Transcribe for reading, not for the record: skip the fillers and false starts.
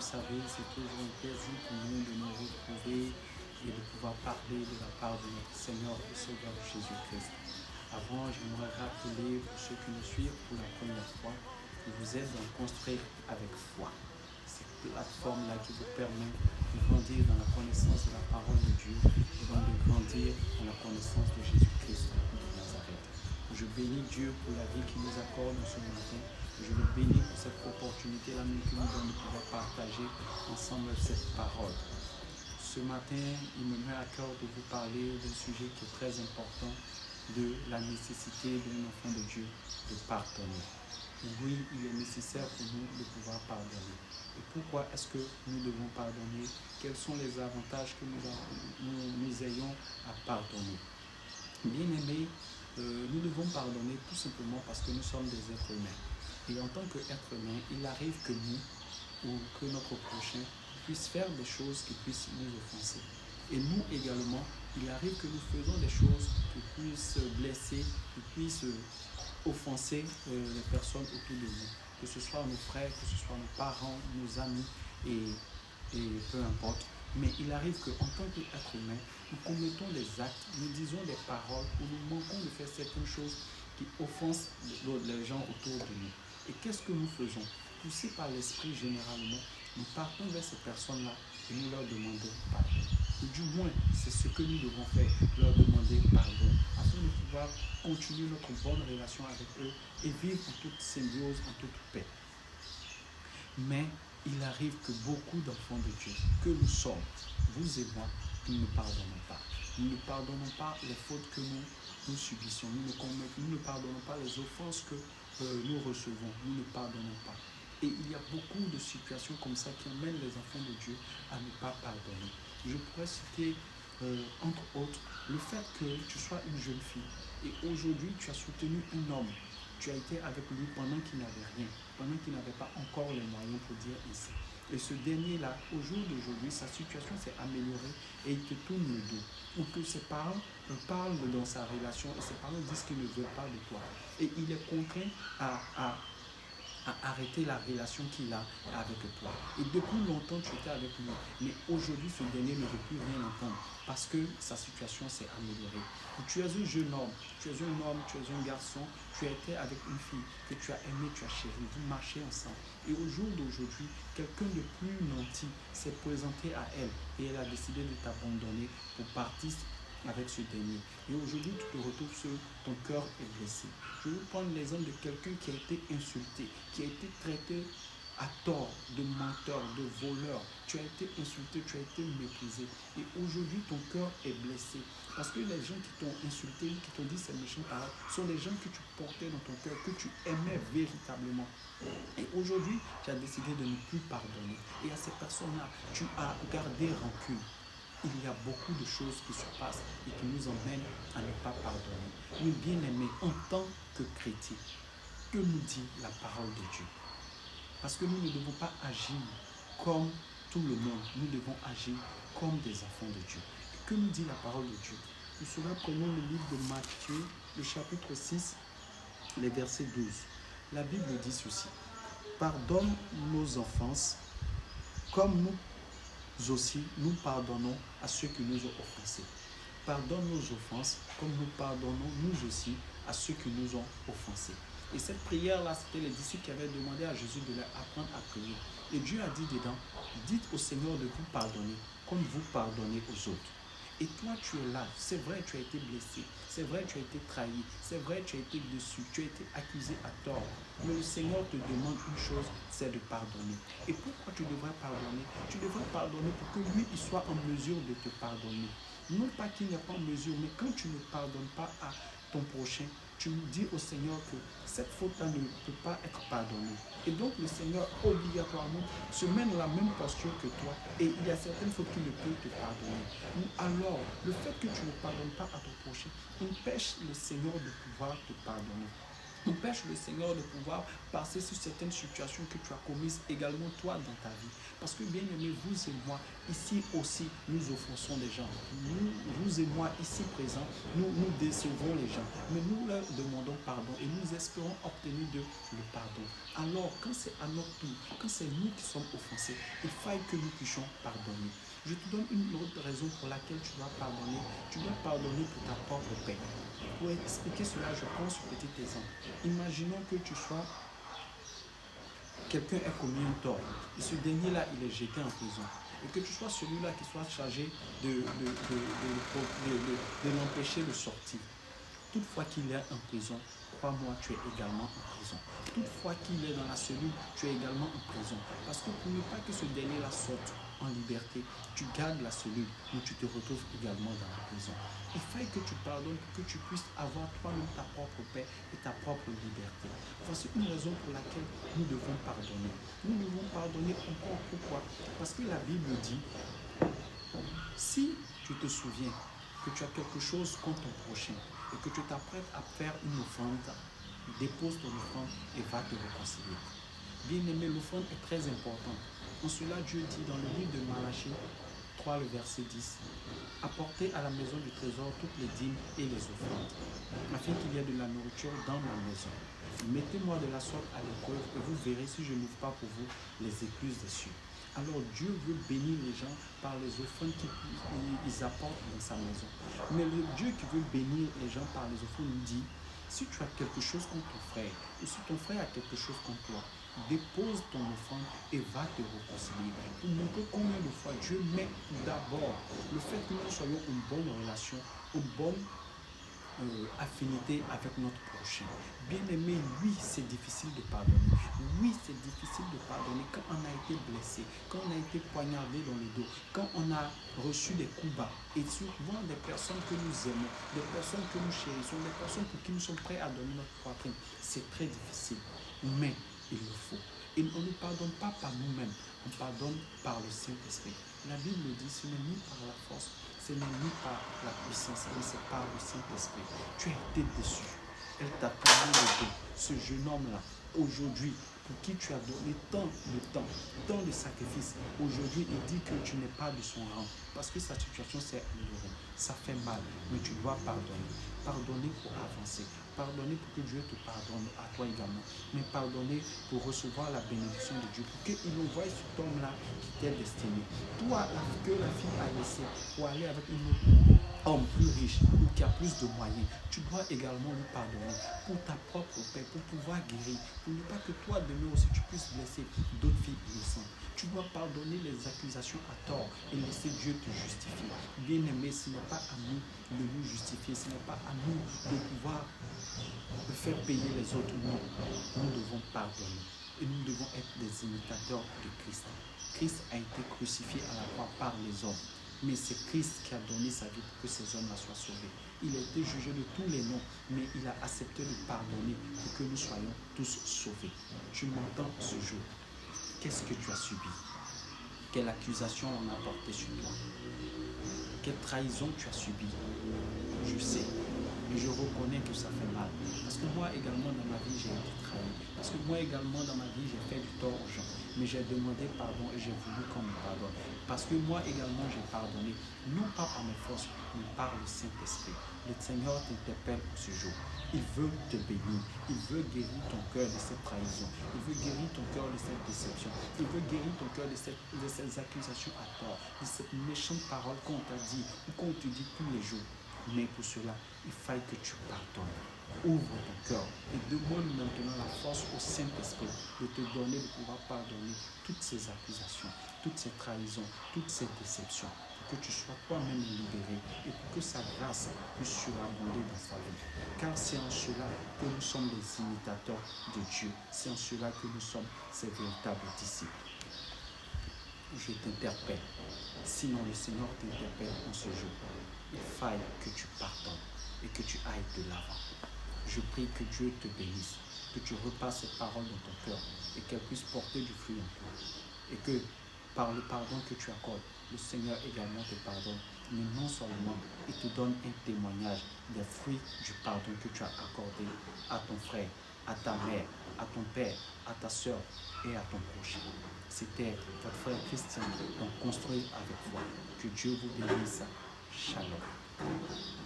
savez, c'est toujours un plaisir pour nous de nous retrouver et de pouvoir parler de la part de notre Seigneur et Sauveur Jésus-Christ. Avant, j'aimerais rappeler pour ceux qui nous suivent pour la première fois que vous êtes en construire avec foi. Cette plateforme-là qui vous permet de grandir dans la connaissance de la parole de Dieu et donc de grandir dans la connaissance de Jésus-Christ de Nazareth. Je bénis Dieu pour la vie qu'il nous accorde ce matin. Je le bénis pour cette opportunité-là même qu'il nous donne de pouvoir partager ensemble cette parole. Ce matin, il me met à cœur de vous parler d'un sujet qui est très important, de la nécessité d'un enfant de Dieu de pardonner. Oui, il est nécessaire pour nous de pouvoir pardonner. Et pourquoi est-ce que nous devons pardonner? Quels sont les avantages que nous ayons à pardonner? Bien-aimés, nous devons pardonner tout simplement parce que nous sommes des êtres humains. Et en tant qu'être humain, il arrive que nous ou que notre prochain puisse faire des choses qui puissent nous offenser. Et nous également, il arrive que nous faisons des choses qui puissent blesser, qui puissent offenser les personnes autour de nous. Que ce soit nos frères, que ce soit nos parents, nos amis et peu importe. Mais il arrive qu'en tant qu'être humain, nous commettons des actes, nous disons des paroles où nous manquons de faire certaines choses qui offensent les gens autour de nous. Et qu'est-ce que nous faisons? Poussés par l'esprit généralement, nous partons vers ces personnes-là et nous leur demandons pardon. Ou du moins, c'est ce que nous devons faire, leur demander pardon, afin de pouvoir continuer notre bonne relation avec eux et vivre en toute symbiose, en toute paix. Mais il arrive que beaucoup d'enfants de Dieu, que nous sommes, vous et moi, nous ne pardonnons pas. Nous ne pardonnons pas les fautes que nous subissons. Nous ne pardonnons pas les offenses que nous recevons. Nous ne pardonnons pas. Et il y a beaucoup de situations comme ça qui amènent les enfants de Dieu à ne pas pardonner. Je pourrais citer, entre autres, le fait que tu sois une jeune fille et aujourd'hui tu as soutenu un homme. Tu as été avec lui pendant qu'il n'avait rien, pendant qu'il n'avait pas encore les moyens pour dire ainsi. Et ce dernier-là, au jour d'aujourd'hui, sa situation s'est améliorée et il te tourne le dos. Ou que ses parents parlent dans sa relation et ses parents disent qu'ils ne veulent pas de toi. Et il est contraint à arrêter la relation qu'il a avec toi. Et depuis longtemps, tu étais avec lui. Mais aujourd'hui, ce dernier ne veut plus rien entendre parce que sa situation s'est améliorée. Et tu es un jeune homme, tu es un garçon, tu as été avec une fille que tu as aimée, tu as chérie, vous marchez ensemble. Et au jour d'aujourd'hui, quelqu'un de plus nanti s'est présenté à elle et elle a décidé de t'abandonner pour partir avec ce dernier. Et aujourd'hui, tu te retrouves seul, ton cœur est blessé. Je vais prendre l'exemple de quelqu'un qui a été insulté, qui a été traité à tort de menteur, de voleur. Tu as été insulté, tu as été méprisé. Et aujourd'hui, ton cœur est blessé. Parce que les gens qui t'ont insulté, qui t'ont dit ces méchantes paroles, sont les gens que tu portais dans ton cœur, que tu aimais véritablement. Et aujourd'hui, tu as décidé de ne plus pardonner. Et à ces personnes-là, tu as gardé rancune. Il y a beaucoup de choses qui se passent et qui nous emmènent à ne pas pardonner. Mais bien aimés, en tant que chrétiens, que nous dit la parole de Dieu? Parce que nous ne devons pas agir comme tout le monde, nous devons agir comme des enfants de Dieu. Et que nous dit la parole de Dieu? Pour cela, prenons le livre de Matthieu, le chapitre 6, les versets 12. La Bible dit ceci: pardonne nos offenses comme nous aussi, nous pardonnons à ceux qui nous ont offensés. Pardonne nos offenses comme nous pardonnons nous aussi à ceux qui nous ont offensés. Et cette prière-là, c'était les disciples qui avaient demandé à Jésus de leur apprendre à prier. Et Dieu a dit dedans, dites au Seigneur de vous pardonner comme vous pardonnez aux autres. Et toi, tu es là. C'est vrai, tu as été blessé. C'est vrai, tu as été trahi. C'est vrai, tu as été déçu. Tu as été accusé à tort. Mais le Seigneur te demande une chose, c'est de pardonner. Et pourquoi tu devrais pardonner? Tu devrais pardonner pour que lui, il soit en mesure de te pardonner. Non pas qu'il n'est pas en mesure, mais quand tu ne pardonnes pas à ton prochain, tu dis au Seigneur que cette faute-là ne peut pas être pardonnée. Et donc le Seigneur obligatoirement se met dans la même posture que toi et il y a certaines fautes qu'il ne peut te pardonner. Alors, le fait que tu ne pardonnes pas à ton prochain empêche le Seigneur de pouvoir te pardonner. Empêche le Seigneur de pouvoir passer sur certaines situations que tu as commises également toi dans ta vie. Parce que bien aimé, vous et moi, ici aussi, nous offensons les gens. Vous et moi, ici présents, nous décevons les gens. Mais nous leur demandons pardon et nous espérons obtenir de le pardon. Alors, quand c'est à notre tour, quand c'est nous qui sommes offensés, il faille que nous puissions pardonner. Je te donne une autre raison pour laquelle tu dois pardonner. Tu dois pardonner pour ta propre paix. Pour expliquer cela, je prends ce petit exemple. Imaginons que tu sois, quelqu'un ait commis un tort, et ce dernier-là, il est jeté en prison, et que tu sois celui-là qui soit chargé de l'empêcher de sortir. Toutefois qu'il est en prison, crois-moi, tu es également en prison. Toutefois qu'il est dans la cellule, tu es également en prison. Parce que pour ne pas que ce dernier-là sorte en liberté, tu gardes la cellule, mais tu te retrouves également dans la prison. Il faut que tu pardonnes pour que tu puisses avoir toi-même ta propre paix et ta propre liberté. Voici une raison pour laquelle nous devons pardonner. Nous devons pardonner encore. Pourquoi? Parce que la Bible dit, si tu te souviens que tu as quelque chose contre ton prochain et que tu t'apprêtes à faire une offrande, dépose ton offrande et va te réconcilier. Bien aimé, l'offrande est très importante. En cela, Dieu dit dans le livre de Malachie 3, le verset 10, apportez à la maison du trésor toutes les dîmes et les offrandes, afin qu'il y ait de la nourriture dans ma maison. Mettez-moi de la sorte à l'épreuve et vous verrez si je n'ouvre pas pour vous les écluses des cieux. Alors Dieu veut bénir les gens par les offrandes qu'ils apportent dans sa maison. Mais le Dieu qui veut bénir les gens par les offrandes nous dit, si tu as quelque chose contre ton frère, ou si ton frère a quelque chose contre toi, dépose ton offrande et va te réconcilier. Pour montrer combien de fois Dieu met d'abord le fait que nous soyons en bonne relation, en bonne affinité avec notre prochain. Bien aimé, oui, c'est difficile de pardonner. Oui, c'est difficile de pardonner quand on a été blessé, quand on a été poignardé dans le dos, quand on a reçu des coups bas. Et souvent des personnes que nous aimons, des personnes que nous chérissons, des personnes pour qui nous sommes prêts à donner notre poitrine. C'est très difficile, mais il le faut. Et on ne pardonne pas par nous-mêmes, on pardonne par le Saint-Esprit. La Bible dit, ce n'est ni par la force, ce n'est ni par la puissance, mais c'est par le Saint-Esprit. Tu as été déçu. Elle t'a tourné le dos. Ce jeune homme-là, aujourd'hui, pour qui tu as donné tant de temps, tant de sacrifices, aujourd'hui, il dit que tu n'es pas de son rang. Parce que sa situation s'est améliorée. Ça fait mal, mais tu dois pardonner. Pardonner pour avancer. Pardonner pour que Dieu te pardonne, à toi également. Mais pardonner pour recevoir la bénédiction de Dieu. Pour qu'il envoie cet homme-là qui t'est destiné. Toi, que la fille a laissé pour aller avec une autre homme plus riche ou qui a plus de moyens, tu dois également lui pardonner pour ta propre paix, pour pouvoir guérir, pour ne pas que toi demain aussi tu puisses blesser d'autres filles innocentes. Tu dois pardonner les accusations à tort et laisser Dieu te justifier. Bien aimé, ce n'est pas à nous de nous justifier, ce n'est pas à nous de pouvoir faire payer les autres. Non, nous devons pardonner et nous devons être des imitateurs de Christ. Christ a été crucifié à la croix par les hommes. Mais c'est Christ qui a donné sa vie pour que ces hommes-là soient sauvés. Il a été jugé de tous les noms, mais il a accepté de pardonner pour que nous soyons tous sauvés. Tu m'entends ce jour? Qu'est-ce que tu as subi? Quelle accusation on a portée sur toi? Quelle trahison tu as subi? Je sais. Et je reconnais que ça fait mal. Parce que moi également dans ma vie, j'ai été trahi. Parce que moi également dans ma vie, j'ai fait du tort aux gens. Mais j'ai demandé pardon et j'ai voulu qu'on me pardonne. Parce que moi également, j'ai pardonné. Non pas par mes forces, mais par le Saint-Esprit. Le Seigneur t'interpelle pour ce jour. Il veut te bénir. Il veut guérir ton cœur de cette trahison. Il veut guérir ton cœur de cette déception. Il veut guérir ton cœur de ces accusations à tort. De cette méchante parole qu'on t'a dit ou qu'on te dit tous les jours. Mais pour cela, il faille que tu pardonnes. Ouvre ton cœur et demande maintenant la force au Saint-Esprit de te donner, de pouvoir pardonner toutes ces accusations, toutes ces trahisons, toutes ces déceptions, pour que tu sois toi-même libéré et pour que sa grâce puisse surabonder dans sa vie. Car c'est en cela que nous sommes les imitateurs de Dieu. C'est en cela que nous sommes ses véritables disciples. Je t'interpelle. Sinon, le Seigneur t'interpelle en ce jour. Il faille que tu pardonnes et que tu ailles de l'avant. Je prie que Dieu te bénisse, que tu repasses cette parole dans ton cœur et qu'elle puisse porter du fruit en toi. Et que par le pardon que tu accordes, le Seigneur également te pardonne. Mais non seulement, il te donne un témoignage des fruits du pardon que tu as accordé à ton frère, à ta mère, à ton père, à ta soeur et à ton prochain. C'était votre frère Christian, donc construit avec foi. Que Dieu vous bénisse. Shalom.